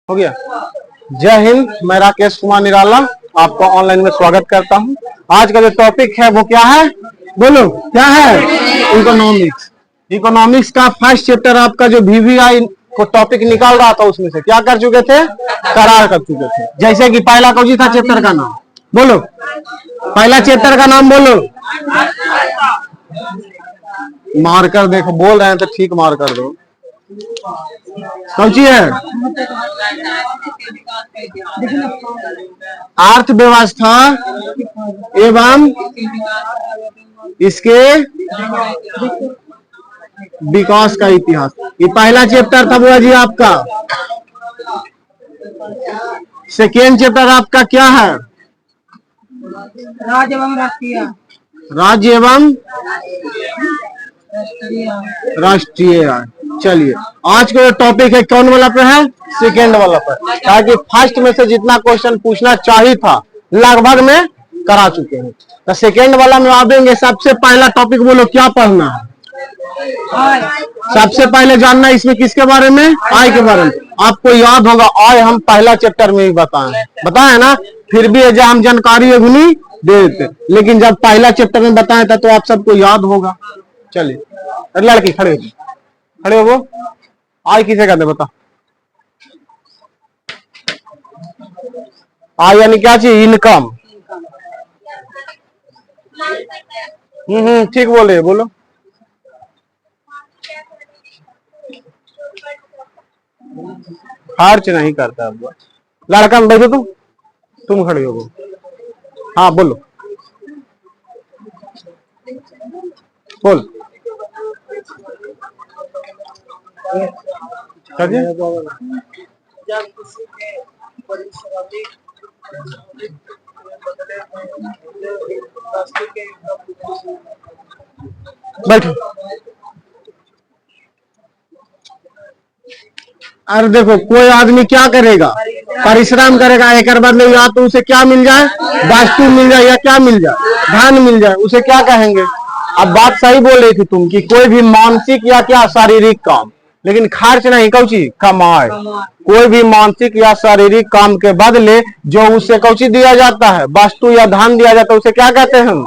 हो गया। जय हिंद, मैं राकेश कुमार निराला आपका ऑनलाइन में स्वागत करता हूं। आज का जो टॉपिक है वो क्या है, बोलो क्या है? इकोनॉमिक्स। इकोनॉमिक्स का फर्स्ट चैप्टर आपका जो वीवीआई को टॉपिक निकाल रहा था उसमें से क्या कर चुके थे, करार कर चुके थे। जैसे कि पहला कौन सी था चैप्टर का नाम, बोलो पहला चैप्टर का नाम बोलो। मार्कर देखो, बोल रहे हैं तो ठीक मार्कर दो। कौन सी है? अर्थव्यवस्था एवं इसके विकास का इतिहास, ये पहला चैप्टर था बुआ जी आपका। सेकेंड चैप्टर आपका क्या है? राज्य एवं राष्ट्रीय। राज्य एवं राष्ट्रीय। चलिए आज का टॉपिक है कौन वाला पे है? सेकेंड वाला पर, ताकि फर्स्ट में से जितना क्वेश्चन पूछना चाहिए था लगभग में करा चुके हैं। तो सेकेंड वाला में आवेंगे। सबसे पहला टॉपिक बोलो क्या पढ़ना है? सबसे पहले जानना है इसमें किसके बारे में? आय के बारे में। आपको याद होगा आय हम पहला चैप्टर में ही बताए ना, फिर भी जो हम जानकारी अभी दे देते, लेकिन जब पहला चैप्टर में बताया था तो आप सबको याद होगा। चलिए लड़की खड़े हो वो आय किसे कहते बता? आय यानी क्या चीज? इनकम। ठीक बोले, बोलो। खर्च नहीं करता। लड़का में बैठो, तुम खड़े हो। हाँ बोलो, बोल। बैठो। अरे देखो, कोई आदमी क्या करेगा? परिश्रम करेगा, एक बदले या तो उसे क्या मिल जाए? वस्तु मिल जाए या क्या मिल जाए? धन मिल जाए, उसे क्या कहेंगे? अब बात सही बोल रही थी तुम कि कोई भी मानसिक या क्या शारीरिक काम, लेकिन खर्च नहीं, कौची कमाए। कोई भी मानसिक या शारीरिक काम के बदले जो उसे कौची दिया जाता है, वस्तु या धन दिया जाता है, उसे क्या कहते हैं?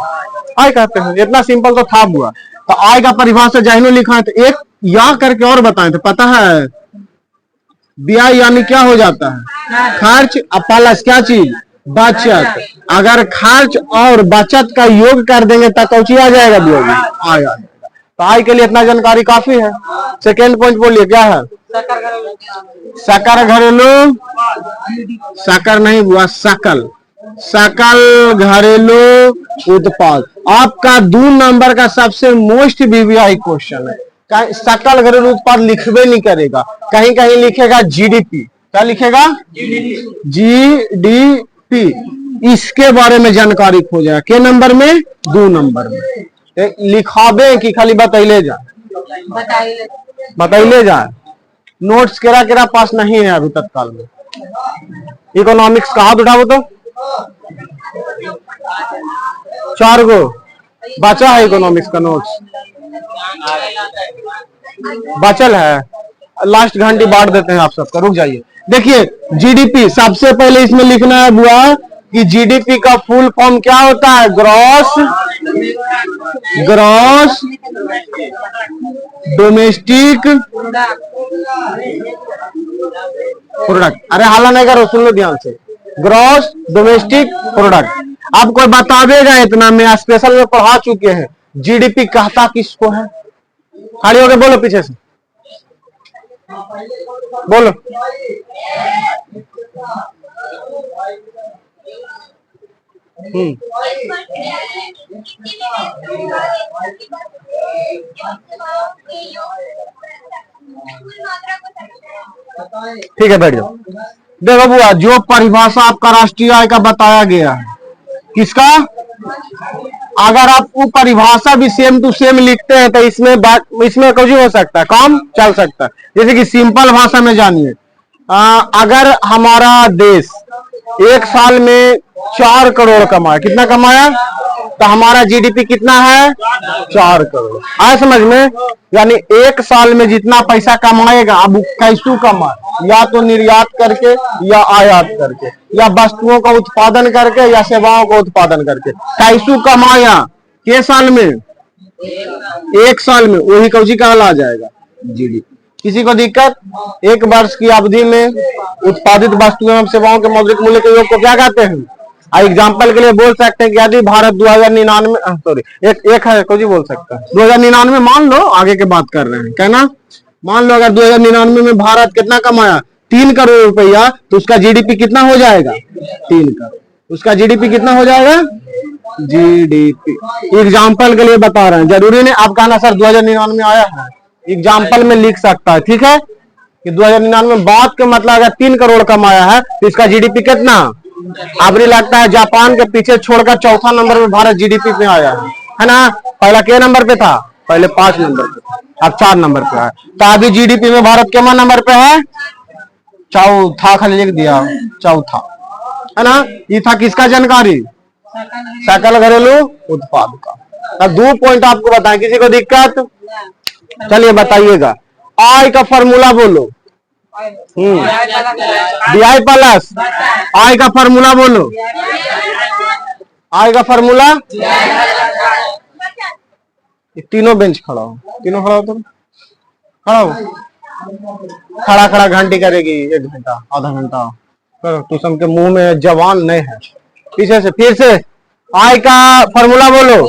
आय कहते हैं। इतना सिंपल तो था बुआ। तो आय का परिभाषा जहनो लिखा है तो एक या करके और बताएं तो पता है व्यय यानी क्या हो जाता है? खर्च। प्लस क्या चीज? बचत। अगर खर्च और बचत का योग कर देंगे तो कौची आ जाएगा बुआ जी? आय। तो आय के लिए इतना जानकारी काफी है। सेकेंड पॉइंट बोलिए क्या है? सकल घरेलू, सकल नहीं बुआ, सकल सकल घरेलू उत्पाद आपका 2 नंबर का सबसे मोस्ट वीवीआई क्वेश्चन है। सकल घरेलू उत्पाद लिखबे नहीं करेगा, कहीं कहीं लिखेगा जीडीपी। क्या लिखेगा? जीडीपी। इसके बारे में जानकारी खोजेगा। के नंबर में? 2 नंबर में। लिखाबे कि खाली बतैले जा? बतैले जा। नोट्स केरा पास नहीं है अभी तत्काल में। इकोनॉमिक्स का हाथ उठाओ तो 4 गो बचा है। इकोनॉमिक्स का नोट्स बचल है, लास्ट घंटी बांट देते हैं आप सबका। रुक जाइए। देखिए जीडीपी सबसे पहले इसमें लिखना है बुआ कि जीडीपी का फुल फॉर्म क्या होता है? Gross domestic product. अरे हाला नहीं करो, सुन लो ध्यान से। Gross domestic product. अब कोई बतावेगा इतना, मैं स्पेशल में पढ़ा चुके हैं। जीडीपी कहता किसको है? खड़ी होके बोलो, पीछे से बोलो। ठीक है, बैठ जाओ। देखो बुआ, जो परिभाषा आपका राष्ट्रीय आय का बताया गया है, किसका? अगर आप वो परिभाषा भी सेम टू सेम लिखते हैं तो इसमें कुछ हो सकता है, काम चल सकता है। जैसे कि सिंपल भाषा में जानिए, अगर हमारा देश एक साल में 4 करोड़ कमाया, कितना कमाया? तो हमारा जीडीपी कितना है? 4 करोड़। आए समझ में? यानी एक साल में जितना पैसा कमाएगा, अब कैसे कमाए, या तो निर्यात करके, या आयात करके, या वस्तुओं का उत्पादन करके, या सेवाओं का उत्पादन करके, कैसे कमाया के साल में? एक साल में। वही कौची कहला जाएगा? जीडीपी। किसी को दिक्कत? एक वर्ष की अवधि में उत्पादित वस्तुओं एवं सेवाओं के मौद्रिक मूल्य के योग को क्या कहते हैं? एग्जाम्पल के लिए बोल सकते हैं कि यदि भारत 2099 सॉरी एक है कुछ बोल सकता है 2099 मान लो, आगे के बात कर रहे हैं, कहना मान लो अगर 2099 में भारत कितना कमाया? 3 करोड़ रुपया, तो उसका जीडीपी कितना हो जाएगा? 3 करोड़। उसका जीडीपी कितना हो जाएगा? जीडीपी एग्जाम्पल के लिए बता रहे हैं, जरूरी नहीं आप कहना सर 2099 आया है, एग्जाम्पल में लिख सकता है, ठीक है कि 2099 बात का मतलब अगर 3 करोड़ कमाया है तो इसका जीडीपी कितना? अभी लगता है जापान के पीछे छोड़कर चौथा नंबर में भारत जीडीपी में आया है ना? पहला के नंबर पे था? पहले 5 नंबर पे, अब 4 नंबर पे है। तो अभी जीडीपी में भारत के नंबर पे है? चौथा, खाली लिख दिया चौथा, है ना? ये था किसका जानकारी? सकल घरेलू उत्पाद का। अब 2 पॉइंट आपको बताएं, किसी को दिक्कत? चलिए बताइएगा। आय का फॉर्मूला बोलो। DI प्लस आय का फॉर्मूला बोलो। आय का फॉर्मूला, तीनों बेंच खड़ा हो, तीनों खड़ा हो, तुम खड़ा हो, खड़ा खड़ा घंटी करेगी 1 घंटा आधा घंटा करो। तुम के मुंह में जवान नहीं है, पीछे से फिर से आय का फॉर्मूला बोलो।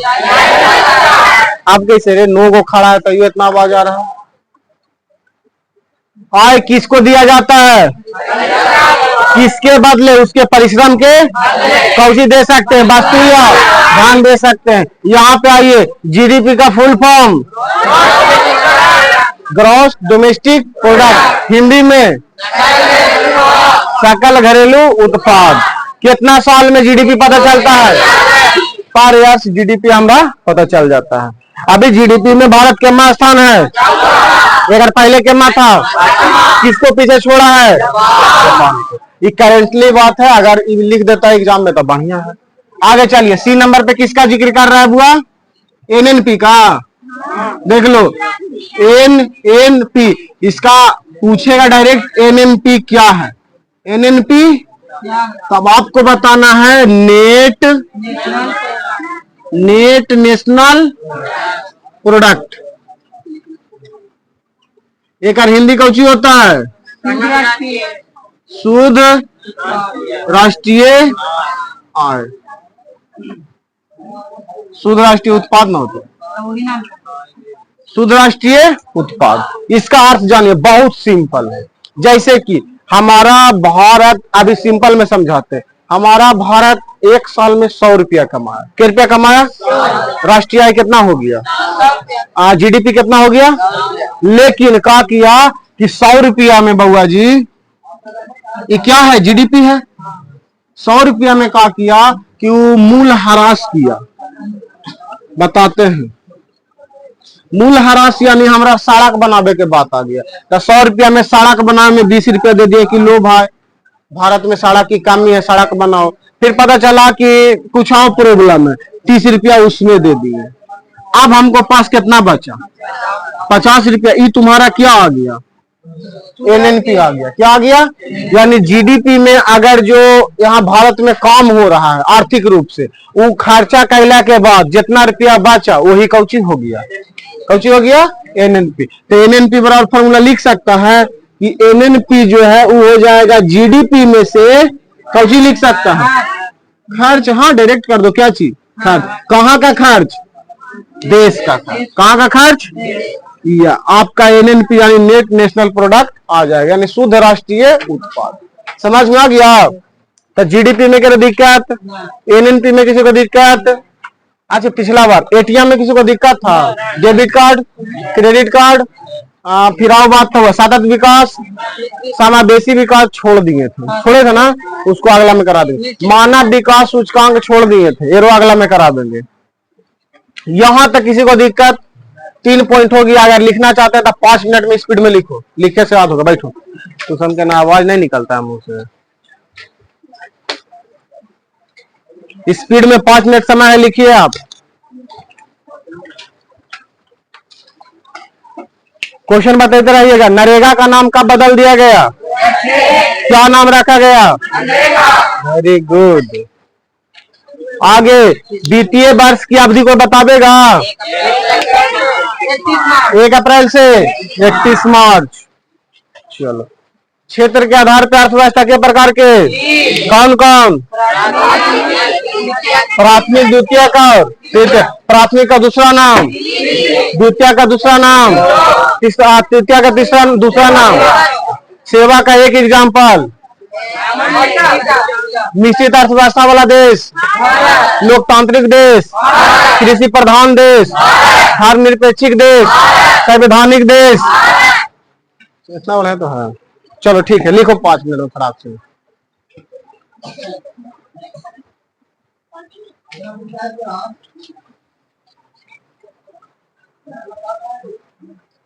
आप कैसे रे? नो को खड़ा है तो ये इतना आवाज आ रहा है। आय किसको दिया जाता है? किसके बदले? उसके परिश्रम के। कौशी दे सकते हैं? वस्तु या ध्यान दे सकते हैं। यहाँ पे आइए, जीडीपी का full form gross domestic product, Hindi में सकल घरेलू उत्पाद। कितना साल में जीडीपी पता चलता है? पर ईयर्स जीडीपी हमारा पता चल जाता है। अभी जीडीपी में भारत कितना स्थान है? अगर पहले कितना था? किसको पीछे छोड़ा है? ये करेंटली बात है, अगर लिख देता है एग्जाम में तो बढ़िया है। आगे चलिए, सी नंबर पे किसका जिक्र कर रहा है बुआ? एनएनपी का। देख लो, एनएनपी, इसका पूछेगा डायरेक्ट एनएनपी क्या है? एनएनपी तब आपको बताना है नेट नेशनल प्रोडक्ट। एक हिंदी कौची होता है? शुद्ध राष्ट्रीय आय, शुद्ध राष्ट्रीय उत्पाद ना होता, शुद्ध राष्ट्रीय उत्पाद। इसका अर्थ जानिए, बहुत सिंपल है। जैसे कि हमारा भारत, अभी सिंपल में समझाते हैं, हमारा भारत एक साल में 100 रुपया कमाया। कितना रुपया कमाया? राष्ट्रीय आय कितना हो गया? जीडीपी कितना हो गया? लेकिन क्या किया कि 100 रुपया में बउआ जी, ये क्या है? जीडीपी है। 100 रुपया में क्या किया कि वो मूल ह्रास किया। बताते हैं, मूल ह्रास यानी हमारा सड़क बनावे के बात आ गया। तो 100 रुपया में सड़क बनाने में 20 रुपया दे दिए कि लो भाई, भारत में सड़क की कमी है, सड़क बनाओ। फिर पता चला कि कुछ और प्रॉब्लम है, 30 रुपया उसमें दे दिए। अब हमको पास कितना बचा? 50 रुपया। ये तुम्हारा क्या आ गया? एनएनपी आ गया। क्या आ गया? यानी जीडीपी में अगर जो यहाँ भारत में काम हो रहा है आर्थिक रूप से, वो खर्चा कैला के बाद जितना रुपया बचा वही कौची हो गया? कौची हो गया? एनएनपी। तो एनएनपी बराबर फॉर्मूला लिख सकता है कि एनएनपी जो है वो हो जाएगा जीडीपी में से, कौची लिख सकता है? खर्च। हाँ, डायरेक्ट कर दो। क्या चीज? खर्च। कहाँ का खर्च? देश का खर्च। कहाँ का खर्च? या आपका एनएनपी यानी नेट नेशनल प्रोडक्ट आ जाएगा, यानी शुद्ध राष्ट्रीय उत्पाद। समझ में आ गया? तो जीडीपी में क्या दिक्कत? एनएनपी में किसी को दिक्कत? अच्छा, पिछला बार एटीएम में किसी को दिक्कत था? डेबिट कार्ड, क्रेडिट कार्ड, फिर आओ बात था सतत विकास, समावेशी विकास छोड़ दिए थे, छोड़े थे ना, उसको अगला में करा देंगे। मानव विकास सूचकांक छोड़ दिए थे, एरो अगला में करा देंगे। यहां तक किसी को दिक्कत? 3 पॉइंट होगी। अगर लिखना चाहते हैं तो 5 मिनट में स्पीड में लिखो, लिखे से याद होगा। बैठो, तो समझे ना, आवाज नहीं निकलता है मुंह से। स्पीड में 5 मिनट समय है, लिखिए आप। क्वेश्चन बताते रहिएगा। नरेगा का नाम कब बदल दिया गया? क्या नाम रखा गया? Very good. आगे वित्तीय वर्ष की अवधि को बतावेगा। 1 अप्रैल से 31 मार्च। चलो, क्षेत्र के आधार पर अर्थव्यवस्था के प्रकार के कौन कौन? प्राथमिक, द्वितीयक और तृतीय। प्राथमिक का दूसरा नाम, द्वितीय का दूसरा नाम, तृतीय का तीसरा दूसरा नाम। सेवा का एक एग्जाम्पल। निश्चित अर्थव्यवस्था वाला देश, लोकतांत्रिक देश, कृषि प्रधान देश, धर्मनिरपेक्षिक देश, संवैधानिक देश। इतना बोला है तो है। चलो ठीक है, लिखो 5 मिनट में खराब से।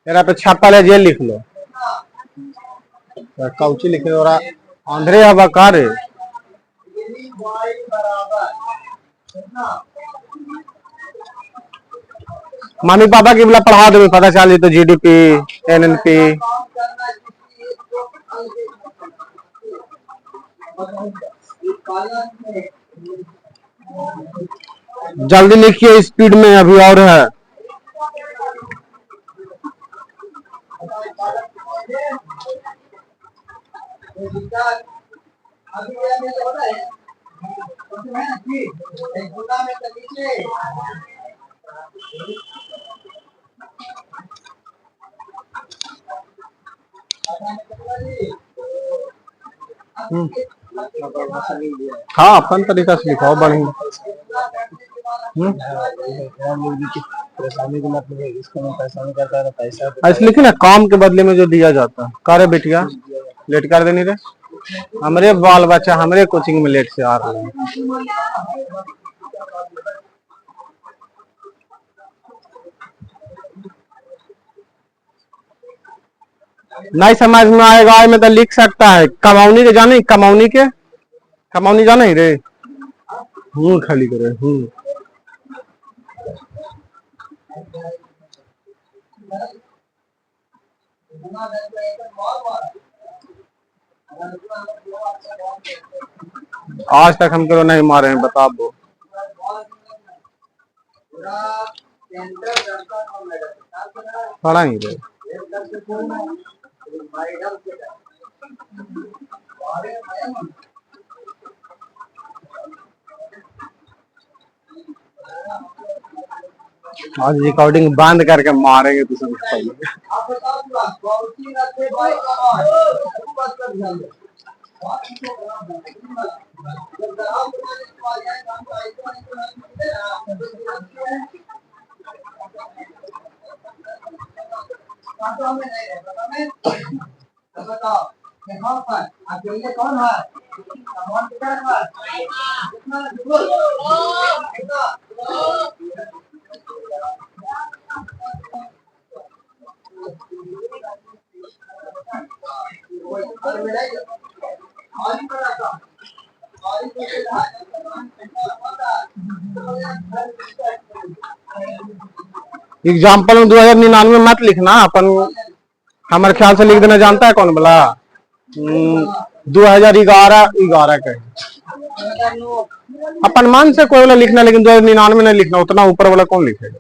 मेरा पे छापा है, जेल लिख लो। कौची लिखे और आंध्रे हवा कार मम्मी पापा की बोला पढ़ा दो, पता चल तो जीडीपी, एनएनपी। जल्दी लिखिए, स्पीड में अभी और है। हाँ, अपन तरीका से लिखाओ बढ़िया। ऐसे लिखे ना, काम के बदले में जो दिया जाता है। करे बेटिया लेट कर देनी रे, हमरे बाल बच्चा हमरे कोचिंग में लेट से आ रहा है। नहीं समझ में आएगा में तो लिख सकता है। कमौनी के जाने, कमौनी के, कमौनी जाने रे। खाली करे आज तक हम करो नहीं मारे हैं, बता दो। पढ़ा ही रे। आज रिकॉर्डिंग बंद करके मारेंगे तो सब कौन है? एग्जाम्पल में 2099 मत लिखना। अपन हमारे ख्याल से लिख देना, जानता है कौन बोला? 2011 का अपन मन से कोई वाला लिखना, लेकिन 2099 नहीं लिखना। उतना ऊपर वाला कौन लिखेगा?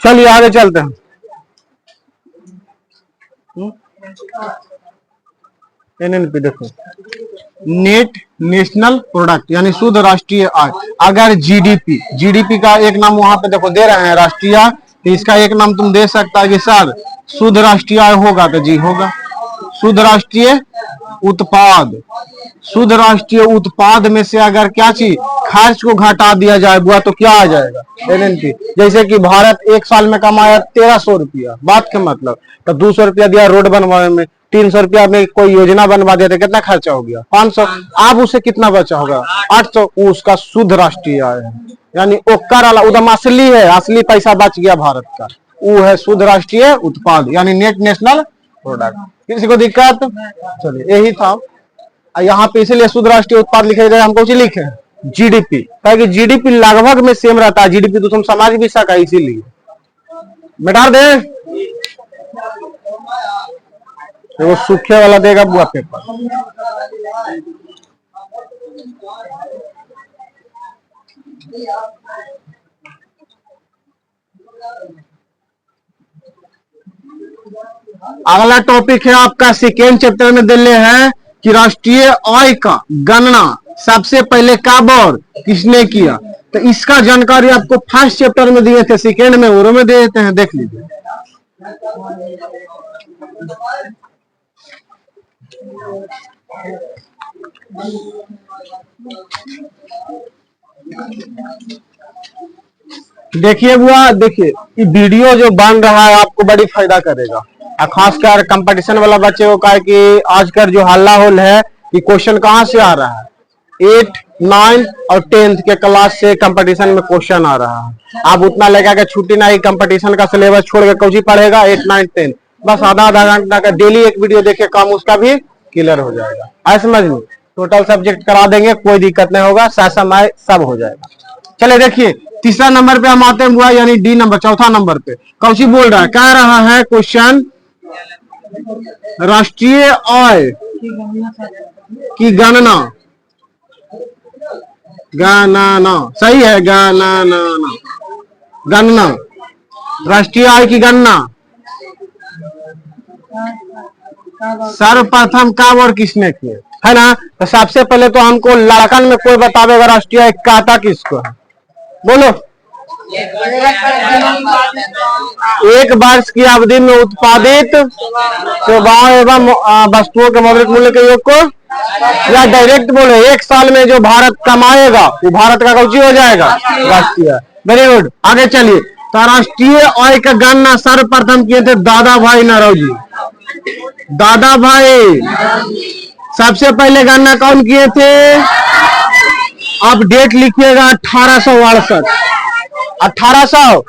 चलिए आगे चलते हैं। एनएनपी देखो, नेट नेशनल प्रोडक्ट यानी शुद्ध राष्ट्रीय आय। अगर जीडीपी, जीडीपी का एक नाम वहां पे देखो दे रहे हैं राष्ट्रीय आय, तो इसका एक नाम तुम दे सकता है कि सर शुद्ध राष्ट्रीय आय होगा, तो जी होगा। शुद्ध राष्ट्रीय उत्पाद, शुद्ध राष्ट्रीय उत्पाद में से अगर क्या चीज खर्च को घटा दिया जाए बुआ, तो क्या आ जाएगा? एनएनपी। जैसे कि भारत एक साल में कमाया 1300 रुपया, बात के मतलब, तो 200 रुपया दिया रोड बनवाने में, 300 रुपया में कोई योजना बनवा देते, कितना खर्चा हो गया? 500। अब उसे कितना बचा होगा? 800। उसका शुद्ध राष्ट्रीय आय है, यानी ओकर वाला उदम असली है, असली पैसा बच गया भारत का, वो है शुद्ध राष्ट्रीय उत्पाद यानी नेट नेशनल प्रोडक्ट। किसी को दिक्कत? चलिए यही था। यहाँ पे इसलिए शुद्ध राष्ट्रीय उत्पाद लिखे गए, हमको लिखे जीडीपी, ताकि जीडीपी लगभग में सेम रहता है, जीडीपी तो तुम समाज भी सका, इसीलिए मिटा दे। वो सूखे वाला देगा बुआ पेपर। अगला टॉपिक है आपका सेकेंड चैप्टर में दिले है कि राष्ट्रीय आय का गणना सबसे पहले कब और किसने किया। तो इसका जानकारी आपको फर्स्ट चैप्टर में दिए थे, सेकेंड में और में दे देते हैं, देख लीजिए। देखिए बुआ, देखिए ये वीडियो जो बन रहा है आपको बड़ी फायदा करेगा, और खासकर कंपटीशन वाला बच्चे को, कहा कि आजकल जो हल्ला होल है कि क्वेश्चन कहाँ से आ रहा है, 8, 9 और 10th के क्लास से कंपटीशन में क्वेश्चन आ रहा है। आप उतना लगा के छुट्टी नहीं, कंपटीशन का सिलेबस छोड़ के कौन पढ़ेगा? 8, 9, 10 बस आधा घंटा का डेली एक वीडियो देखे, काम उसका भी क्लियर हो जाएगा। आई समझ में? टोटल सब्जेक्ट करा देंगे, कोई दिक्कत नहीं होगा, समय सब हो जाएगा। चले देखिए तीसरा नंबर पे हम आते हैं बुआ, यानी डी नंबर, चौथा नंबर पे कौशी बोल रहा है, कह रहा है क्वेश्चन राष्ट्रीय आय की गणना, गणना सही है, गणना राष्ट्रीय आय की गणना सर्वप्रथम कब और किसने किए, है ना? तो सबसे पहले तो हमको लड़कन में कोई बतावेगा राष्ट्रीय आय कहता किसको है? बोलो। एक वर्ष की अवधि में उत्पादित सेवाओं एवं वस्तुओं के मौद्रिक मूल्य के योग को, या डायरेक्ट बोले एक साल में जो भारत कमाएगा वो भारत का कौची हो जाएगा? राष्ट्रीय। वेरी गुड, आगे चलिए। तो राष्ट्रीय आय का गणना सर्वप्रथम किए थे दादा भाई नौरोजी। दादा भाई सबसे पहले गणना कौन किए थे? आप डेट लिखिएगा 1868। 1800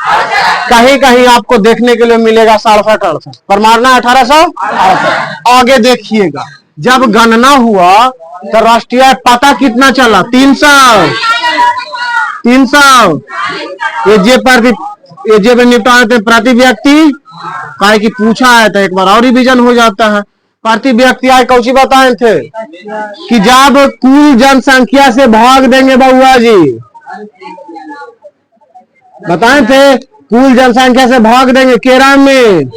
कहीं कहीं आपको देखने के लिए मिलेगा 67-68 पर मारना 1868। आगे देखिएगा, जब गणना हुआ तो राष्ट्रीय पता कितना चला? 300। ये जे निपटाते प्रति व्यक्ति, काहे कि पूछा है तो एक बार और रिवीजन हो जाता है। प्रति व्यक्ति आय कौची बताए थे कि जब कुल जनसंख्या से भाग देंगे बउआ जी, बताए थे कुल जनसंख्या से भाग देंगे केरा में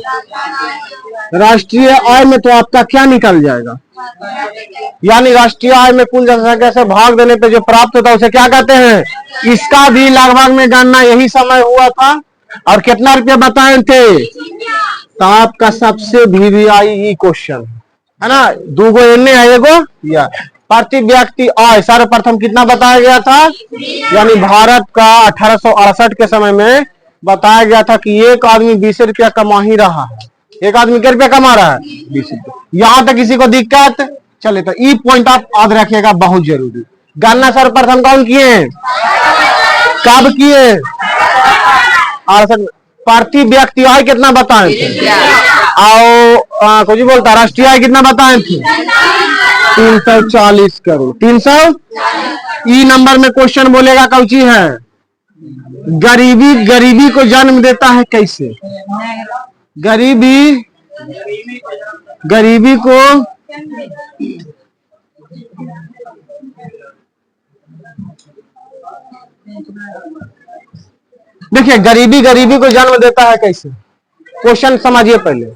राष्ट्रीय आय में, तो आपका क्या निकल जाएगा? यानी राष्ट्रीय आय में कुल जनसंख्या से भाग देने पे जो प्राप्त होता है उसे क्या कहते हैं? इसका भी लगभग में गणना यही समय हुआ था। और कितना रुपया बताए थे? तो आपका सबसे VVI क्वेश्चन है ना, 2 गो एने है, एगो या प्रति व्यक्ति आय सर्वप्रथम कितना बताया गया था? यानी भारत का 1868 के समय में बताया गया था कि एक आदमी 20 रुपया कमा ही रहा है। एक आदमी क्या रुपया कमा रहा है? 20 रुपया। यहां तक किसी को दिक्कत? चले, तो ये पॉइंट आप याद रखिएगा, बहुत जरूरी। गणना सर्वप्रथम कौन किए? कब किए? प्रति व्यक्ति आय कितना बताए थे? आओ कुछ बोलता, राष्ट्रीय आय कितना बताए थे? 340 करोड़। 300 ई नंबर में क्वेश्चन बोलेगा कौची है? गरीबी को जन्म देता है कैसे? गरीबी को देखिए, गरीबी को जन्म देता है कैसे? क्वेश्चन समझिए पहले।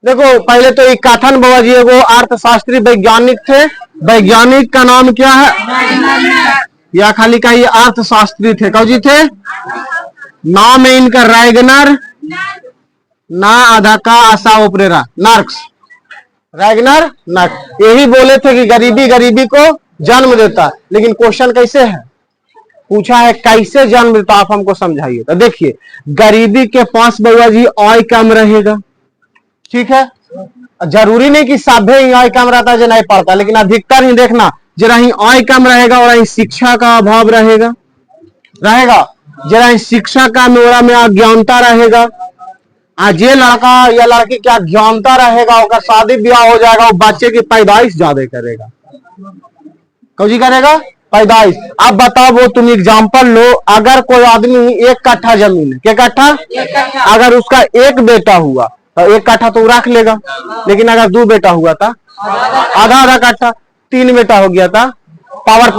देखो पहले तो एक कथन बाबा जी वो अर्थशास्त्री वैज्ञानिक थे। वैज्ञानिक का नाम क्या है? या खाली का ये अर्थशास्त्री थे? कौन जी थे? नाम है इनका रैगनर ना आधा का आशा ओपरेरा नार्क्स। रैगनर नार्क्स यही बोले थे कि गरीबी गरीबी को जन्म देता। लेकिन क्वेश्चन कैसे है पूछा है, कैसे जन्म देता आप हमको समझाइए। तो देखिए गरीबी के पास बउआ जी आय कम रहेगा, ठीक है। जरूरी नहीं कि सभे ही आय कम रहता जो नहीं पढ़ता, लेकिन अधिकतर ही देखना जरा ही आय कम रहेगा और शिक्षा का अभाव रहेगा जरा ही शिक्षा का मेरा में अज्ञानता रहेगा। आज ये लड़का या लड़की क्या अज्ञानता रहेगा, उसका शादी ब्याह हो जाएगा, वो बच्चे की पैदाइश ज्यादा करेगा। कौन जी करेगा? पैदाइश। अब बताओ वो तुम एग्जाम्पल लो, अगर कोई आदमी 1 कट्ठा जमीन है, क्या कट्ठा? अगर उसका 1 बेटा हुआ तो 1 कट्ठा तो रख लेगा, लेकिन अगर 2 बेटा हुआ था आधा आधा कट्ठा, 3 बेटा हो गया था पावर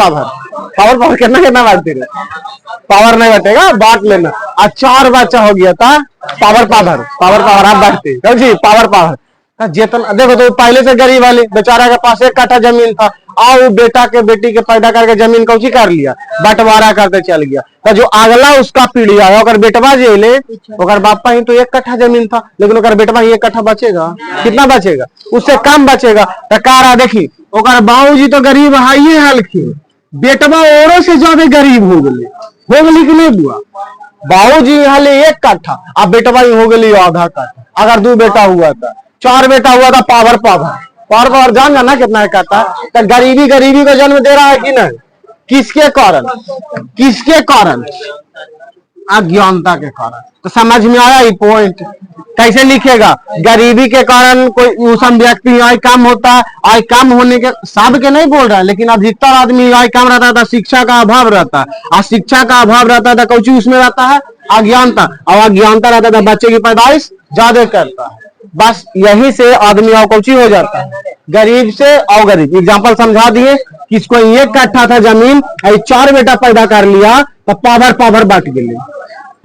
कितना बांटते रहे? पावर नहीं बटेगा, बांट लेना। और 4 बच्चा हो गया था पावर आप बांटते जी पावर जितना देखो तो पहले से गरीब वाले बेचारा के पास 1 कट्ठा जमीन था, और वो बेटा के बेटी के पैदा करके जमीन कौची कर लिया, बंटवारा करते चल गया। तो जो अगला उसका पीढ़ी आया अगर बेटवा जेले अगर बापा ही तो 1 कट्ठा जमीन था, लेकिन अगर बेटवा ही 1 कट्ठा बचेगा, कितना बचेगा? उससे कम बचेगा। तो कह देखी अगर बाबूजी तो गरीब हाइए हल्की, बेटवा औरों से ज्यादा गरीब हो गली कि नहीं बुआ? बाबूजी हाले 1 कट्ठा, अब बेटवा ही हो गई आधा कट्ठा। अगर 2 बेटा हुआ था, 4 बेटा हुआ था पावर जान ना कितना कहता है। तो गरीबी गरीबी को जन्म दे रहा है कि नहीं? किसके कारण? अज्ञानता के कारण। तो समझ में आया ये पॉइंट? कैसे लिखेगा? गरीबी के कारण कोई उसम व्यक्ति आय कम होता है, आय कम होने के सब के नहीं बोल रहा है, लेकिन अधिकतर आदमी आय कम रहता था, शिक्षा का अभाव रहता है, और शिक्षा का अभाव रहता था कुछ उसमें रहता है अज्ञानता, और अज्ञानता रहता था बच्चे की पैदाइश ज्यादा करता है। बस यही से आदमी अवकोची हो जाता है, गरीब से अवगरीब। एग्जाम्पल समझा दिए, किसको 1 कट्ठा था जमीन, 4 बेटा पैदा कर लिया तो पावर बांट गए।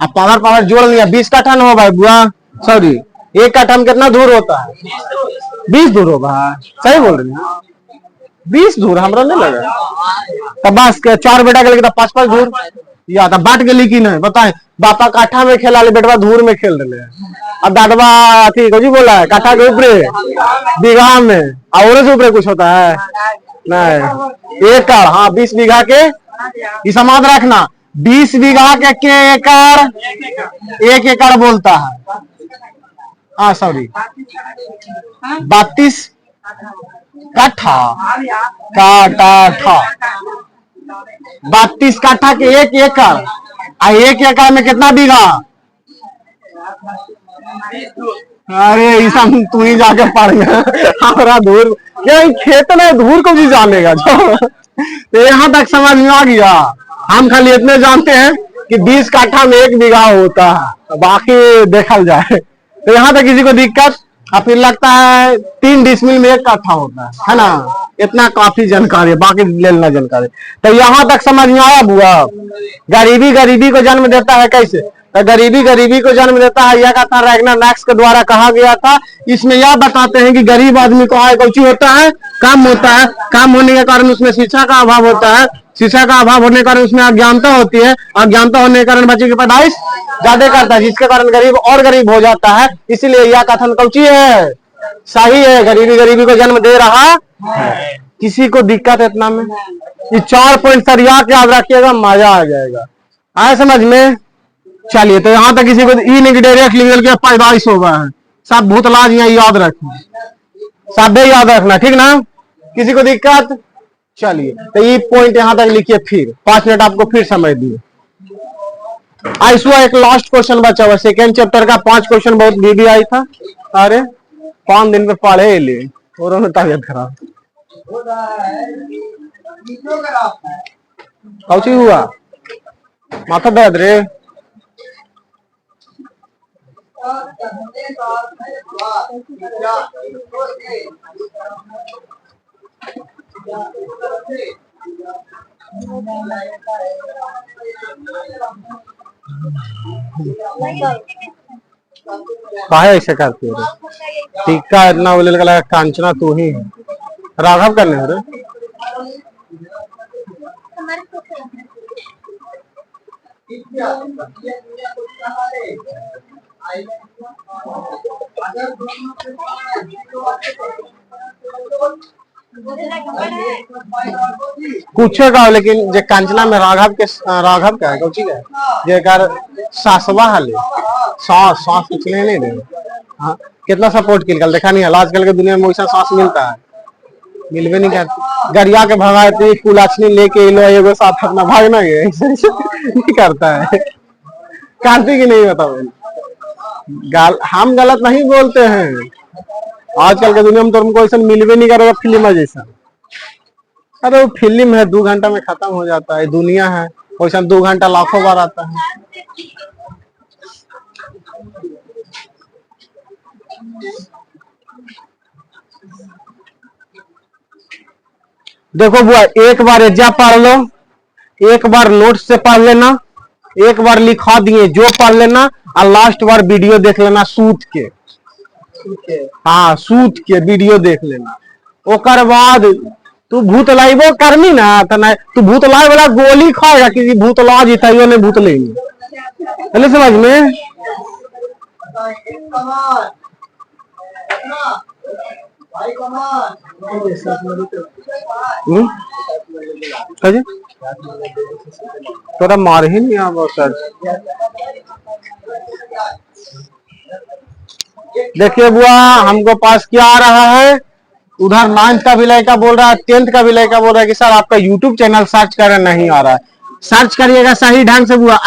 अब पावर जोड़ लिया, 20 कट्ठा न हो भाई बुआ, सॉरी 1 कट्ठा में कितना दूर होता है? 20 दूर हो भाई, सही बोल रहे हैं 20 दूर हमरा नहीं लगा। तो बस 4 बेटा के 5 दूर या तो बांट गली की नहीं बताए। बापा काठा में खेला ले, बेटवा धूर में खेल रहे। अब दादवा अथी को जी बोला है काठा के ऊपरे बीघा में, और से ऊपरे कुछ होता है नहीं। एकड़, हाँ 20 बीघा के, ये समाज रखना 20 बीघा के एकड़ 1 एकड़ बोलता है। हाँ सॉरी 32 कट्ठा 32 कट्ठा के 1 एकड़, 1 एकड़ में कितना बीघा? अरे ईसा तू ही जाके पढ़ गया, हमारा धूर खेत में धूर को भी जानेगा जो। तो यहाँ तक समझ में आ गया। हम खाली इतने जानते हैं कि 20 कट्ठा में 1 बीघा होता है, बाकी देखल जाए। तो यहाँ तक किसी को दिक्कत? और फिर लगता है 3 डिसमिल में 1 कट्ठा होता है ना? इतना काफी जानकारी है, बाकी लेना जानकारी। तो यहाँ तक समझ में आया बुआ? गरीबी गरीबी को जन्म देता है कैसे? तो गरीबी गरीबी को जन्म देता है, यह कहता है रैगनर नार्क्स के द्वारा कहा गया था। इसमें यह बताते हैं कि गरीब आदमी को आय कौची होता है? कम होता है। कम होने के कारण उसमें शिक्षा का अभाव होता है, शिक्षा का अभाव होने के कारण उसमें अज्ञानता होती है, अज्ञानता होने के कारण बच्चे की पैदाइश ज्यादा करता है, जिसके कारण गरीब और गरीब हो जाता है। इसीलिए यह कथन कौची है? सही है, गरीबी गरीबी को जन्म दे रहा है। किसी को दिक्कत है इतना में? ये 4 पॉइंट सर याद रखिएगा, मजा आ जाएगा। आए समझ में? चलिए तो यहाँ तक किसी को डायरेक्ट लिख के पैदाइश होगा है, सब भूतलाज यहाँ याद रखना, सब याद रखना, ठीक ना? किसी को दिक्कत? चलिए तो ये पॉइंट यहाँ तक लिखिए, फिर 5 मिनट आपको फिर समझ दिए। आइसुआ एक लास्ट क्वेश्चन बचा हुआ, सेकेंड चैप्टर का 5 क्वेश्चन बहुत बीबी आई था। अरे 5 दिन पे पढ़े ले और तबियत खराब कौची हुआ? माथा दर्द रे? काहे ऐसे करती है रे? टीका इतना बोले लगा कांचना तू ही है। राघव करने हो रे? पूछेगा लेकिन जे कांचना में राघव का है कौची का है जेकर सासवा हाले सांस पिछले नहीं दे। हाँ कितना सपोर्ट किल देखा नहीं है आजकल के दुनिया में वैसा सांस मिलता है मिलवे नहीं करती गरिया के भगाती कुलाचनी लेके लो एगो साथ अपना भागना ये नहीं करता है कांति की नहीं बताओ हम गलत नहीं बोलते हैं आजकल के दुनिया में तो हमको ऐसा मिलवे नहीं करेगा फिल्म जैसा। अरे वो फिल्म है 2 घंटा में खत्म हो जाता है दुनिया है वैसा 2 घंटा लाखों बार आता है। देखो बुआ एक बार एग्जाम पढ़ लो एक बार नोट से पढ़ लेना एक बार लिखा दिए जो पढ़ लेना और लास्ट बार वीडियो देख लेना सूत के। हाँ सूत के वीडियो देख लेना ओकर बाद तू भूत लाइबो करनी ना तो नहीं तू भूत लाई वाला गोली खाएगा किसी भूत ला जीता ने भूत लेंगे पहले समझ में। थोड़ा मार ही नहीं आप सर। देखिए बुआ हमको पास क्या आ रहा है उधर 9th का भी लड़का बोल रहा है 10th का भी लड़का बोल रहा है कि सर आपका YouTube चैनल सर्च करना नहीं आ रहा है। सर्च करिएगा सही ढंग से बुआ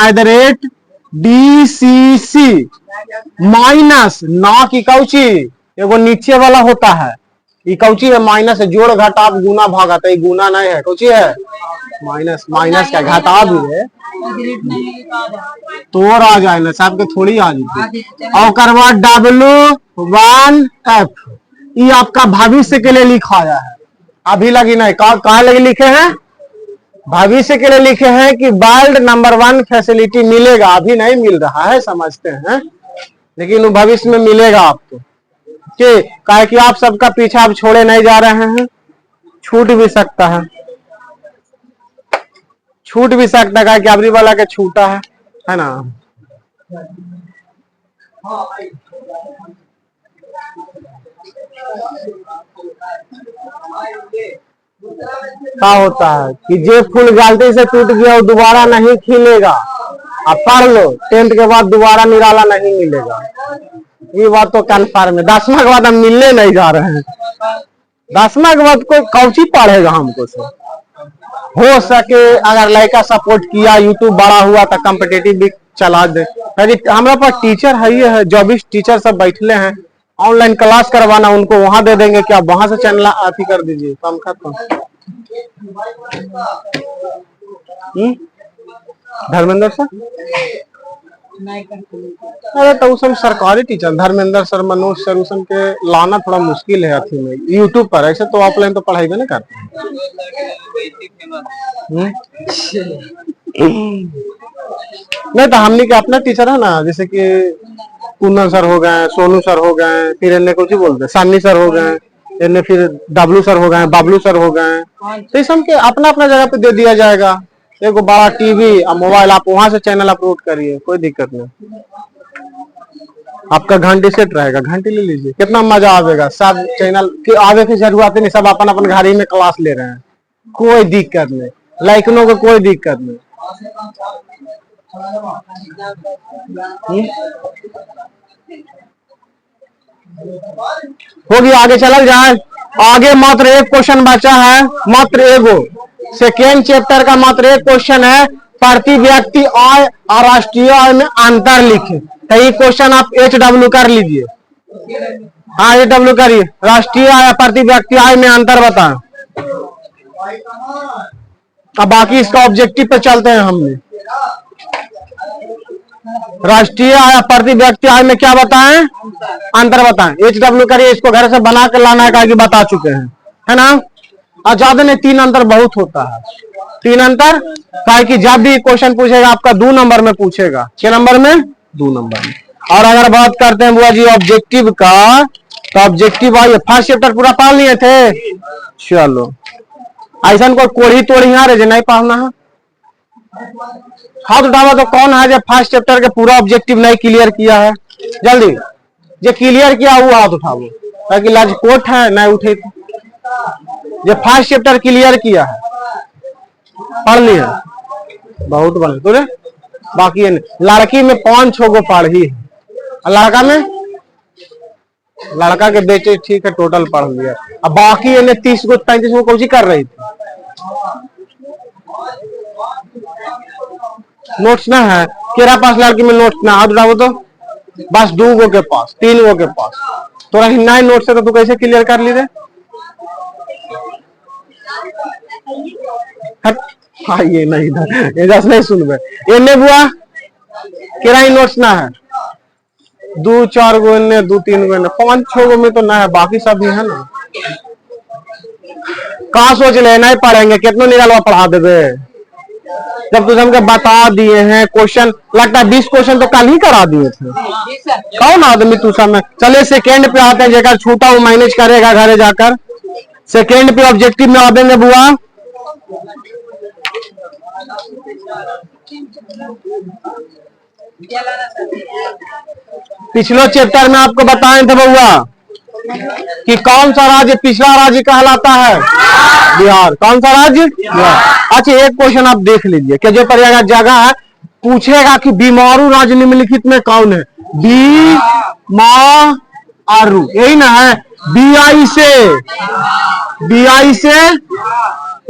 @DCC माइनस ना की कौची एगो नीचे वाला होता है ये कौची है माइनस है जोड़ घटा गुना भागा तो ये गुना नहीं है कौची है माइनस माइनस का घटा भी है तो और आ जाए ना साहब के थोड़ी आ जाती और करवा W1F ये आपका भविष्य के लिए लिखा आया है अभी लगी नहीं कहा लगे लिखे हैं भविष्य के लिए लिखे हैं कि वर्ल्ड नंबर 1 फैसिलिटी मिलेगा अभी नहीं मिल रहा है समझते हैं लेकिन वो भविष्य में मिलेगा आपको कि काहे कि आप सबका पीछा आप छोड़े नहीं जा रहे हैं छूट भी सकता है कि अबरी वाला के छूटा है ना। क्या होता है कि जे फूल गलती से टूट गया वो दोबारा नहीं खिलेगा आप पढ़ लो 10th के बाद दोबारा निराला नहीं मिलेगा ये बात तो कन्फर्म है। 10वां के बाद हम मिलने नहीं जा रहे हैं 10वां के बाद कोई कौची पढ़ेगा हमको से हो सके अगर लड़का सपोर्ट किया यूट्यूब बड़ा हुआ तो कॉम्पिटिटिव भी चला दे हमारे पास टीचर है 24 टीचर सब बैठले हैं ऑनलाइन क्लास करवाना उनको वहां दे देंगे कि आप वहां से चैनल अथी कर दीजिए काम खत्म। धर्मेंद्र सर अरे तो उसमें सरकारी teacher Dharmendra sir Manoj sir उसम के लाना थोड़ा मुश्किल है अथी में यूट्यूब पर ऐसे तो ऑफलाइन तो पढ़ाई भी नहीं करते नहीं तो हमने के अपना टीचर है ना जैसे कि कुन्ना सर हो गए सोनू सर हो गए फिर इन्हें कुछ ही बोलते सानी सर हो गए इन्हें फिर डब्लू सर हो गए बाबलू सर हो गए तो इस के अपना अपना जगह पे दे दिया जाएगा एक बड़ा टीवी और मोबाइल आप वहां से चैनल अपलोड करिए कोई दिक्कत नहीं आपका घंटी सेट रहेगा घंटी ले लीजिए कितना मजा आवेगा सब चैनल के आगे की जरूरत नहीं सब अपन अपन घर ही में क्लास ले रहे हैं कोई दिक्कत नहीं लाइकनों को कोई दिक्कत नहीं। होगी आगे चला जाए आगे मात्र एक क्वेश्चन बचा है मात्र एगो सेकेंड चैप्टर का मात्र एक क्वेश्चन है प्रति व्यक्ति आय और राष्ट्रीय आय में अंतर लिखे तो ये क्वेश्चन आप HW कर लीजिए हाँ HW करिए राष्ट्रीय आय प्रति व्यक्ति आय में अंतर बताएं अब बाकी इसका ऑब्जेक्टिव पे चलते हैं हमने राष्ट्रीय आय प्रति व्यक्ति आय में क्या बताएं अंतर बताएं HW करिए इसको घर से बना कर लाना है कि बता चुके हैं है ना और ज्यादा नहीं 3 अंतर बहुत होता है 3 अंतर कि जब भी क्वेश्चन पूछेगा आपका 2 नंबर में पूछेगा 6 नंबर में 2 नंबर में और अगर बात करते हैं बुआ जी ऑब्जेक्टिव का, तो ऑब्जेक्टिव आइए फर्स्ट चैप्टर पूरा पढ़ लिए थे। चलो ऐसा कोई कोढ़ी तोड़ी यहाँ रहे नहीं पढ़ना है, हाथ उठावा तो कौन है जो फर्स्ट चैप्टर के पूरा ऑब्जेक्टिव नहीं क्लियर किया है? जल्दी जो क्लियर किया वो हाथ उठाओ, ताकि लाजकोट है नहीं उठे। जो फर्स्ट चैप्टर क्लियर किया है पढ़ लिया, बहुत बढ़िया। तो बाकी लड़की में 5-6 गो पढ़ी है, लड़का में लड़का के बेटे ठीक है टोटल पढ़ लिया। अब बाकी 30 गो 35 गो कोची कर रही थी। नोट्स ना है केरा पास, लड़की में नोट्स ना, हाथ उठाओ तो बस 2 गो के पास 3 गो के पास। तोरा हिन्ना नोट्स है तो तू कैसे क्लियर कर ली रे? हाँ ये नहीं था, ये जस नहीं सुनबे एने बुआ केरा ही नोट्स ना है, 2-4 गो ने 2-3 गो ने 5-6 गो में तो ना है, बाकी सब भी है ना। कहा सोच ले नहीं पढ़ेंगे, कितना निकालवा पढ़ा देवे जब तुझे हमको बता दिए हैं क्वेश्चन। लगता है 20 क्वेश्चन तो कल ही करा दिए थे। कौन आदमी तू समय चले सेकेंड पे आते हैं, जेकर छूटा वो मैनेज करेगा घरे जाकर। सेकेंड पे ऑब्जेक्टिव में आ देंगे बुआ। पिछले चैप्टर में आपको बताए थे बुआ कि कौन सा राज्य पिछड़ा राज्य कहलाता है? बिहार। कौन सा राज्य? बिहार। अच्छा एक क्वेश्चन आप देख लीजिए कि जो पड़ेगा जगह है, पूछेगा कि बीमारू राज्य निम्नलिखित में कौन है? बी मारू, यही ना है। BI से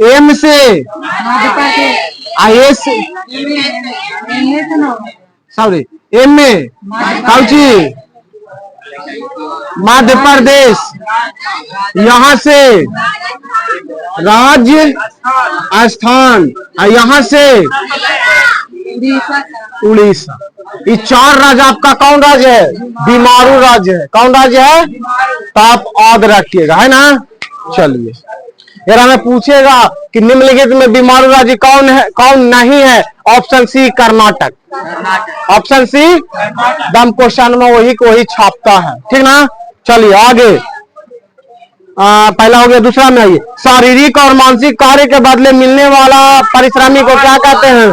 M से IS सॉरी M में काउची मध्य प्रदेश, यहाँ से राज्य स्थान, यहाँ से उड़ीसा। ये 4 राज्य आपका कौन राज्य है? बीमारू राज्य है। कौन राज्य है? तो आप याद रखिएगा, है ना। चलिए यार हमें पूछेगा कि निम्नलिखित में बीमारू राज्य कौन है कौन नहीं है? Option C Karnataka. Option C दम क्वेश्चन में वही को वही छापता है, ठीक ना। चलिए आगे पहला हो गया, दूसरा में आइए। शारीरिक और मानसिक कार्य के बदले मिलने वाला परिश्रमी को क्या कहते हैं?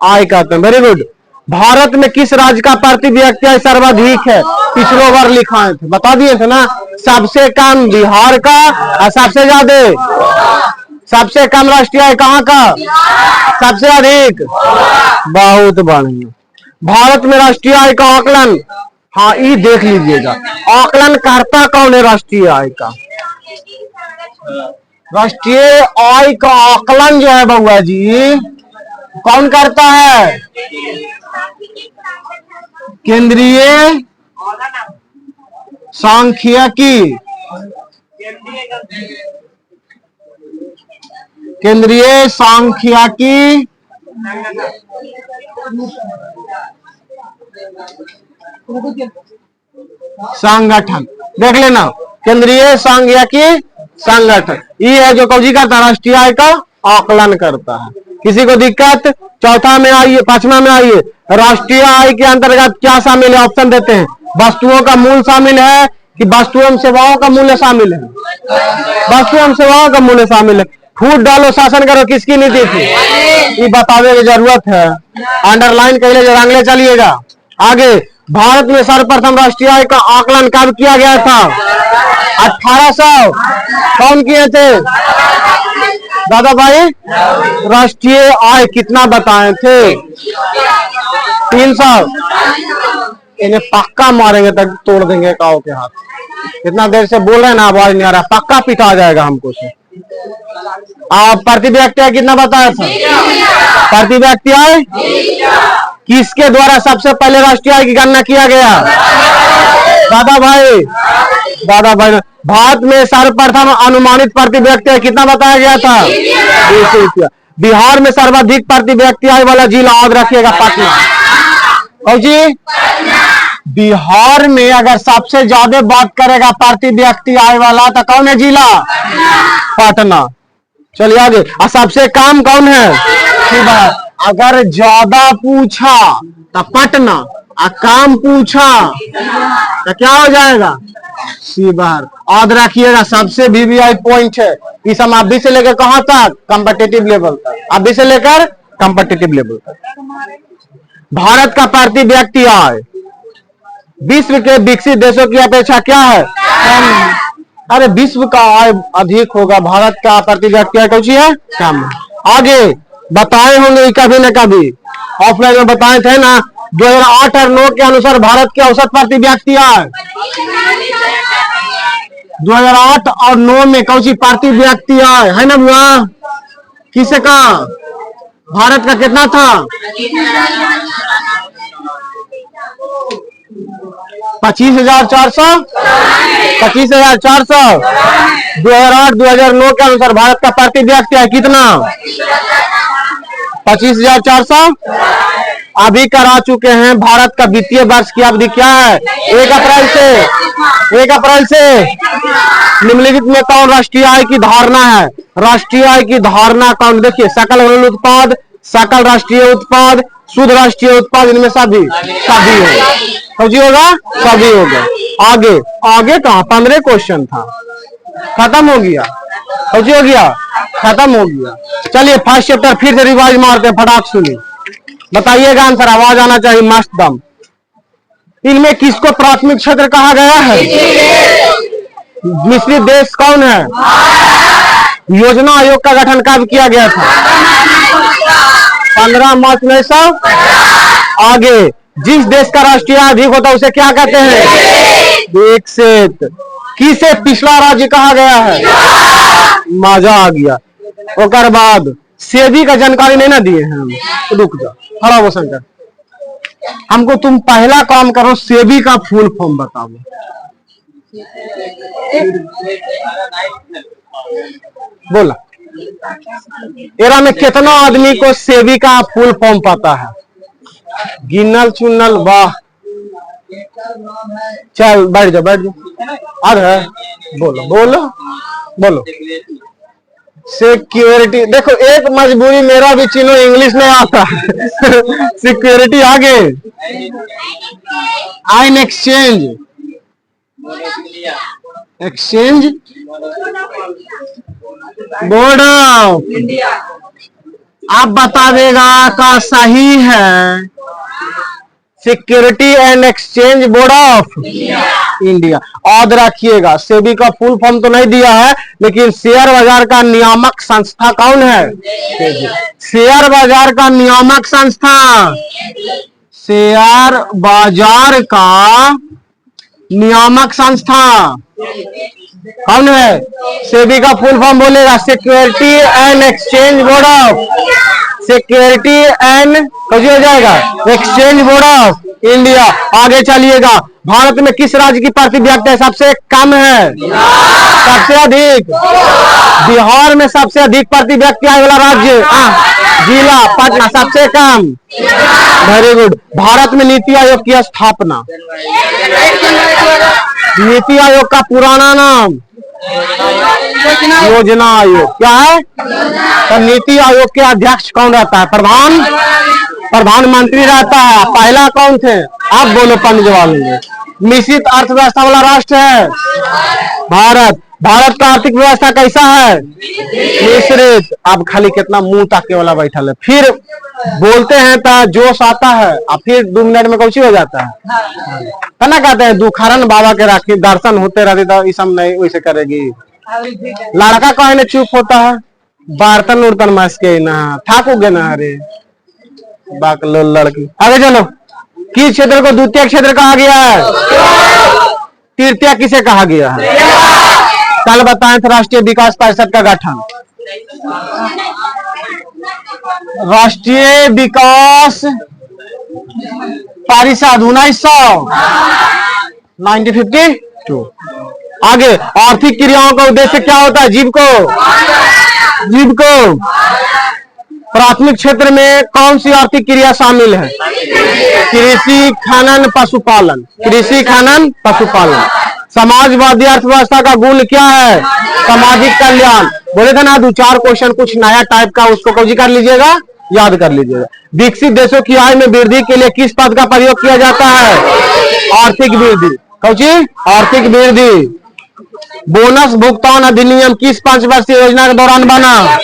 आय कहते हैं। Very good. भारत में किस राज्य का प्रति व्यक्ति आय सर्वाधिक है? पिछले बार लिखा थे, बता दिए थे ना। सबसे कम बिहार का और सबसे ज्यादा सबसे कम राष्ट्रीय आय कहाँ का? सबसे अधिक। बहुत बढ़िया। भारत में राष्ट्रीय आय का आकलन, हाँ ये देख लीजिएगा, आकलन करता कौन है राष्ट्रीय आय का? राष्ट्रीय आय का आकलन जो है बउआ जी कौन करता है? केंद्रीय सांख्यिकी, केंद्रीय सांख्यिकी संगठन। देख लेना, केंद्रीय सांख्यिकी संगठन ये है जो कौजी करता है? राष्ट्रीय आय का आकलन करता है। किसी को दिक्कत? चौथा में आइए, 5वां में आइए। राष्ट्रीय आय के अंतर्गत क्या शामिल है? ऑप्शन देते हैं। वस्तुओं का मूल्य शामिल है कि वस्तु एवं सेवाओं का मूल्य शामिल है? वस्तु एवं सेवाओं का मूल्य शामिल है। फूट डालो शासन करो किसकी नीति थी? ये बताने की जरूरत है, अंडरलाइन कर लीजिए, रंगले चलिएगा। आगे, भारत में सर्वप्रथम राष्ट्रीय आय का आकलन कब किया गया था? 1800। कौन किए थे? दादा भाई। राष्ट्रीय आय कितना बताए थे? 300। इन्हें पक्का मारेंगे तक तोड़ देंगे काओ के हाथ। इतना देर से बोल रहे हैं ना, आवाज नहीं आ रहा, पक्का पिटा जाएगा हमको से। आप प्रति व्यक्ति आय कितना बताया था? प्रति व्यक्ति आय किसके द्वारा सबसे पहले राष्ट्रीय आय की गणना किया गया? दादा भाई। दादा भाई। भारत में सर्वप्रथम अनुमानित प्रति व्यक्ति आय कितना बताया गया था? 200 रुपया। बिहार में सर्वाधिक प्रति व्यक्ति आय वाला जिला याद रखिएगा, पटना। और जी बिहार में अगर सबसे ज्यादा बात करेगा प्रति व्यक्ति आय वाला तो कौन है जिला? पटना। चलिए आगे। और सबसे कम कौन है? अगर ज्यादा पूछा तो पटना, काम पूछा तो क्या हो जाएगा, सी बाहर। याद रखिएगा सबसे वीवीआई पॉइंट है इस हम अभी से लेकर कहां तक, कॉम्पिटिटिव लेवल तक, अभी से लेकर कॉम्पिटिटिव लेवल तक। भारत का प्रति व्यक्ति आय विश्व के विकसित देशों की अपेक्षा क्या है, कम। अरे विश्व का आय अधिक होगा, भारत का प्रति व्यक्ति आय कौन सी है, कम। आगे बताए होंगे कभी न कभी, ऑफलाइन में बताए थे ना, 2008 और 9 के अनुसार भारत के औसत प्रति व्यक्ति आय 2008 और 9 में कौन सी प्रति व्यक्ति आय है ना बुआ, किसे का भारत का कितना था, 25,400 2008-2009 के अनुसार भारत का प्रति व्यक्ति है कितना, 25,400। अभी करा चुके हैं। भारत का वित्तीय वर्ष की अवधि क्या है, 1 अप्रैल से निम्नलिखित में कौन राष्ट्रीय आय की धारणा है, राष्ट्रीय आय की धारणा कौन, देखिए सकल घरेलू उत्पाद, सकल राष्ट्रीय उत्पाद, शुद्ध राष्ट्रीय उत्पाद, इनमें सभी होगा, सभी होगा, सभी होगा। आगे आगे कहा 15 क्वेश्चन था, खत्म हो गया, हो गया, खत्म हो गया। चलिए फर्स्ट चैप्टर फिर से रिवाइज मारते हैं, फटाक सुनिए, बताइएगा आंसर, आवाज आना चाहिए मस्त दम। इनमें किसको प्राथमिक क्षेत्र कहा गया है, मिश्रित देश कौन है, योजना आयोग का गठन कब किया गया था, 15 मार्च 1950। आगे जिस देश का राष्ट्रीय आय अधिक होता है उसे क्या कहते हैं, विकसित। किसे पिछला राज्य कहा गया है, मजा आ गया। ओकर बाद सेबी का जानकारी नहीं ना दिए हैं हम, रुक जा, खड़ा हो शंकर, हमको तुम पहला काम करो, सेबी का फुल फॉर्म बताओ। बोला एरा में कितना आदमी को सेबी का फुल फॉर्म पता है, गिनल चुनल, वाह। चल बैठ जाओ, बैठ जाओ। अरे बोलो बोलो बोलो, सिक्योरिटी। देखो एक मजबूरी मेरा भी, चिन्हो इंग्लिश नहीं आता सिक्योरिटी। आगे आइन exchange, exchange board of India, आप बता देगा का सही है, security and exchange board of India. याद रखिएगा सेबी का फुल फॉर्म तो नहीं दिया है, लेकिन शेयर बाजार का नियामक संस्था कौन है, शेयर बाजार का नियामक संस्था, शेयर बाजार का नियामक संस्था कौन है, सेबी का फुल फॉर्म बोलेगा security and exchange board of, security and कुछ हो जाएगा, एक्सचेंज बोर्ड ऑफ इंडिया। आगे चलिएगा, भारत में किस राज्य की प्रति व्यक्ति सबसे कम है, सबसे अधिक, बिहार में सबसे अधिक प्रति व्यक्ति आय वाला राज्य जिला पटना, सबसे कम, वेरी गुड। भारत में नीति आयोग की स्थापना, नीति आयोग का पुराना नाम योजना आयोग, क्या है, तो नीति आयोग के अध्यक्ष कौन रहता है, प्रधानमंत्री रहता है। पहला कौन थे, आप बोलो पंडित जवाहरलाल। मिश्रित अर्थव्यवस्था वाला राष्ट्र है भारत, भारत का आर्थिक व्यवस्था कैसा है, मिश्रित। अब खाली कितना मुंह ताके वाला बैठा है, फिर बोलते हैं तो जोश आता है, और फिर 2 मिनट में कुछ हो जाता है ना, कहते हैं दुखारन बाबा के राखी, दर्शन होते रहते तो ये सब नहीं वैसे करेगी। लड़का कहे चुप होता है, बर्तन उर्तन मस के ना ठाकोगे ना, अरे बाकलो लड़की। आगे चलो, किस क्षेत्र को द्वितीय क्षेत्र कहा गया है, तृतीय किसे कहा गया है, कल बताएं थे राष्ट्रीय विकास परिषद का गठन, राष्ट्रीय विकास परिषद 1952। आगे आर्थिक क्रियाओं का उद्देश्य क्या होता है, जीव को प्राथमिक क्षेत्र में कौन सी आर्थिक क्रिया शामिल है, कृषि खनन पशुपालन, कृषि खनन पशुपालन। समाजवादी अर्थव्यवस्था का गुण क्या है, सामाजिक कल्याण। बोले थे ना 2-4 क्वेश्चन कुछ नया टाइप का, उसको कौजी कर लीजिएगा, याद कर लीजिएगा। विकसित देशों की आय में वृद्धि के लिए किस पद का प्रयोग किया जाता है? आर्थिक वृद्धि। कौची? आर्थिक वृद्धि। बोनस भुगतान अधिनियम किस 5 वर्षीय योजना के दौरान बना?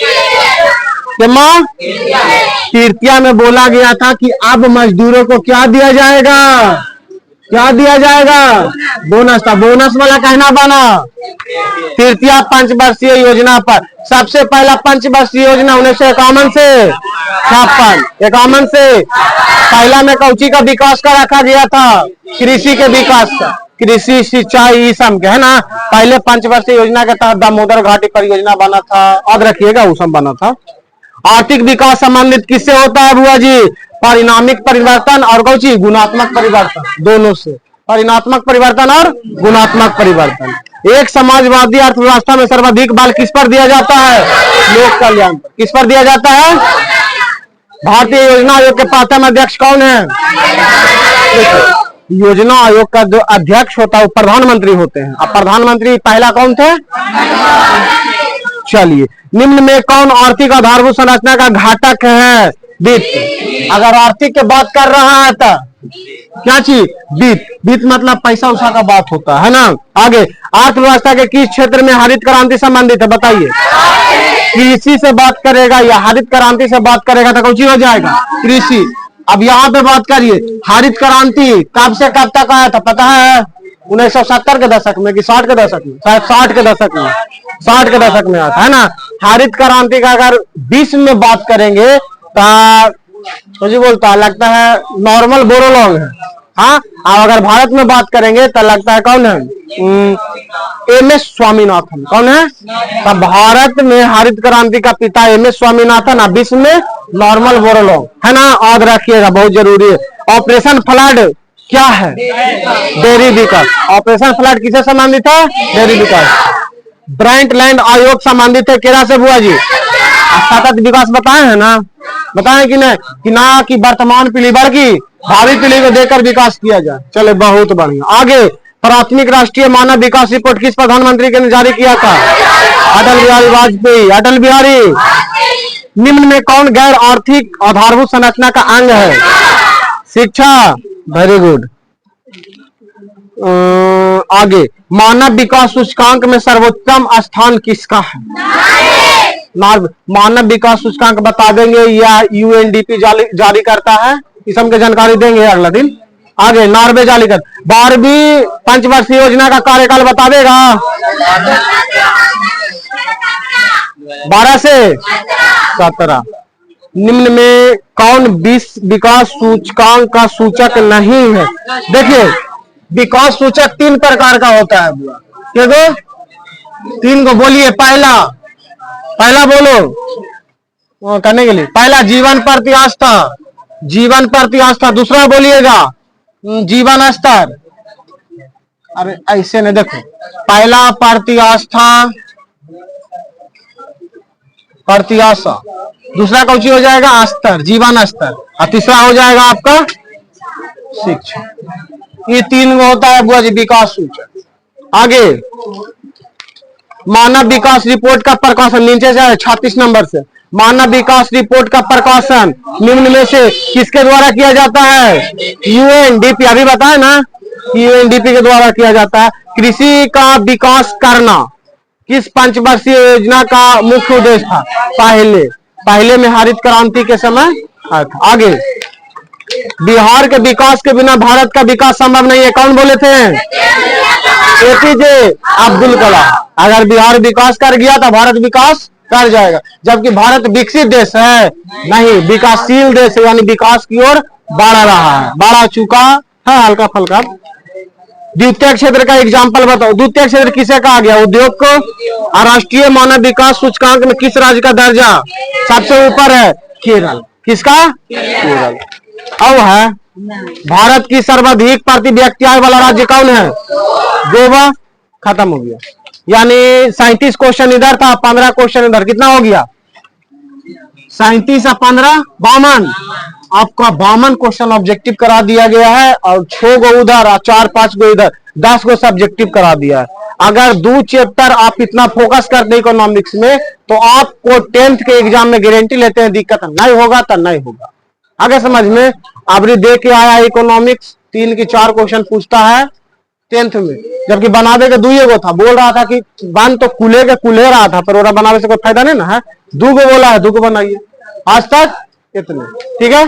तृतीया में बोला गया था कि अब मजदूरों को क्या दिया जाएगा? क्या दिया जाएगा? बोनस था। बोनस वाला कहना बना तृतीया 5 वर्षीय योजना पर। सबसे पहला 5 वर्षीय योजना 1951 से 51 से पहला में कौची का विकास का रखा गया था? कृषि के विकास का, कृषि सिंचाई सब के है ना। पहले 5 वर्षीय योजना के तहत दामोदर घाटी परियोजना बना था, याद रखिएगा, वो सब बना था। आर्थिक विकास संबंधित किससे होता है बुआ जी? परिणामिक परिवर्तन और कौची? गुणात्मक परिवर्तन, दोनों से। परिणात्मक परिवर्तन और गुणात्मक परिवर्तन। एक समाजवादी अर्थव्यवस्था में सर्वाधिक बल किस पर दिया जाता है? लोक कल्याण पर। किस पर दिया जाता है? भारतीय योजना आयोग के प्रथम अध्यक्ष कौन है? योजना आयोग का जो अध्यक्ष होता है वो प्रधानमंत्री होते हैं। अब प्रधानमंत्री पहला कौन थे? चलिए, निम्न में कौन आर्थिक आधारभूत संरचना का घटक है? वित्त। अगर आर्थिक की बात कर रहा है तो क्या चीज? वित्त। वित्त मतलब पैसा उसा का बात होता है ना। आगे, अर्थव्यवस्था के किस क्षेत्र में हरित क्रांति संबंधित है? बताइए। कृषि से बात करेगा या हरित क्रांति से बात करेगा तो कौन हो जाएगा? कृषि। अब यहाँ पे बात करिए, हरित क्रांति कब से कब तक आया था पता है? 1970 के दशक में कि 60 के दशक में? शायद 60 के दशक में, 60 के दशक में आता है ना। हरित क्रांति का अगर विश्व में बात करेंगे तो जी बोलता लगता है नॉर्मल बोरोलॉग है। हाँ, और अगर भारत में बात करेंगे तो लगता है कौन है? एमएस स्वामीनाथन। कौन है? तो भारत में हरित क्रांति का पिता एमएस स्वामीनाथन, विश्व में नॉर्मल बोरोलॉग है ना, याद रखिएगा, बहुत जरूरी है। ऑपरेशन फ्लड क्या है? डेयरी विकास। ऑपरेशन फ्लड किसे संबंधित है? डेयरी विकास। ब्रांड लैंड आयोग संबंधित है केरा से बुआ जी? सतत विकास बताए हैं ना, बताए कि नहीं कि ना कि वर्तमान पीढ़ी बढ़ की भावी पीढ़ी को देकर विकास किया जाए। चले, बहुत बढ़िया। आगे, प्राथमिक राष्ट्रीय मानव विकास रिपोर्ट किस प्रधानमंत्री ने जारी किया था? अटल बिहारी वाजपेयी। अटल बिहारी। निम्न में कौन गैर आर्थिक आधारभूत संरचना का अंग है? शिक्षा। Very good. आगे, मानव विकास सूचकांक में सर्वोत्तम स्थान किसका है? मानव विकास सूचकांक बता देंगे या यूएनडीपी जारी करता है, इस सब की जानकारी देंगे अगला दिन। आगे, नॉर्वे जारी कर 12वीं 5 वर्षीय योजना का कार्यकाल बता देगा? 12 से 17। निम्न में कौन विकास सूचकांक का सूचक नहीं है? देखिए, विकास सूचक 3 प्रकार का होता है बुआ। क्या दो? 3 को बोलिए। पहला बोलो करने के लिए। पहला जीवन प्रति आस्था, जीवन प्रति आस्था। दूसरा बोलिएगा जीवन स्तर। अरे ऐसे नहीं, देखो, पहला प्रति आस्था, प्रति आशा। दूसरा कौन सी हो जाएगा? स्तर, जीवन स्तर। और तीसरा हो जाएगा आपका शिक्षा। ये 3 को होता है बुआ जी विकास सूचक। आगे, मानव विकास रिपोर्ट का प्रकाशन नीचे से 36 नंबर से। मानव विकास रिपोर्ट का प्रकाशन निम्न में से किसके द्वारा किया जाता है? यूएनडीपी। अभी बताया ना, यूएनडीपी के द्वारा किया जाता है। कृषि का विकास करना किस 5 वर्षीय योजना का मुख्य उद्देश्य था? पहले में हरित क्रांति के समय था। आगे, बिहार के विकास के बिना भारत का विकास संभव नहीं है। कौन बोले थे? एपीजे अब्दुल कलाम। अगर बिहार विकास कर गया तो भारत विकास कर जाएगा, जबकि भारत विकसित देश है नहीं, विकासशील देश है, यानी विकास की ओर बढ़ रहा है, बढ़ा चुका है हल्का फल्का। द्वितीय क्षेत्र का एग्जाम्पल बताओ। द्वितीय क्षेत्र किसे कहा गया? उद्योग को। राष्ट्रीय मानव विकास सूचकांक में किस राज्य का दर्जा सबसे ऊपर है? केरल। किसका? केरल। अब है भारत की सर्वाधिक प्रति व्यक्ति आय वाला राज्य कौन है? गोवा। खत्म हो गया। यानी 37 क्वेश्चन इधर था, 15 क्वेश्चन इधर। कितना हो गया? 37 और 15 52। आपका 52 क्वेश्चन ऑब्जेक्टिव करा दिया गया है और 6 गो उधर और 4-5 गो इधर, 10 गो सब्जेक्टिव करा दिया है। अगर 2 चैप्टर आप इतना फोकस करते इकोनॉमिक्स में तो आपको 10th के एग्जाम में गारंटी लेते हैं दिक्कत नहीं होगा तो नहीं होगा। आगे समझ में। अबरी दे के आया इकोनॉमिक्स 3 की 4 क्वेश्चन पूछता है 10th में, जबकि बनावे के 2 गो था। बोल रहा था कि बन तो कुले के कुले रहा था, पर ओरा बनावे से कोई फायदा नहीं ना है। 2 गो बोला है, 2 गो बनाइए। आज तक इतने, ठीक है।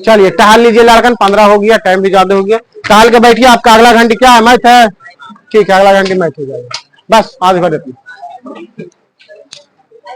चलिए टहल लीजिए लड़कन, 15 हो गया, टाइम भी ज्यादा हो गया। टहल के बैठिए। आपका अगला घंटे क्या है, मैथ है, ठीक है, अगला घंटे मैथ हो जाएगा। बस आज भर इतना।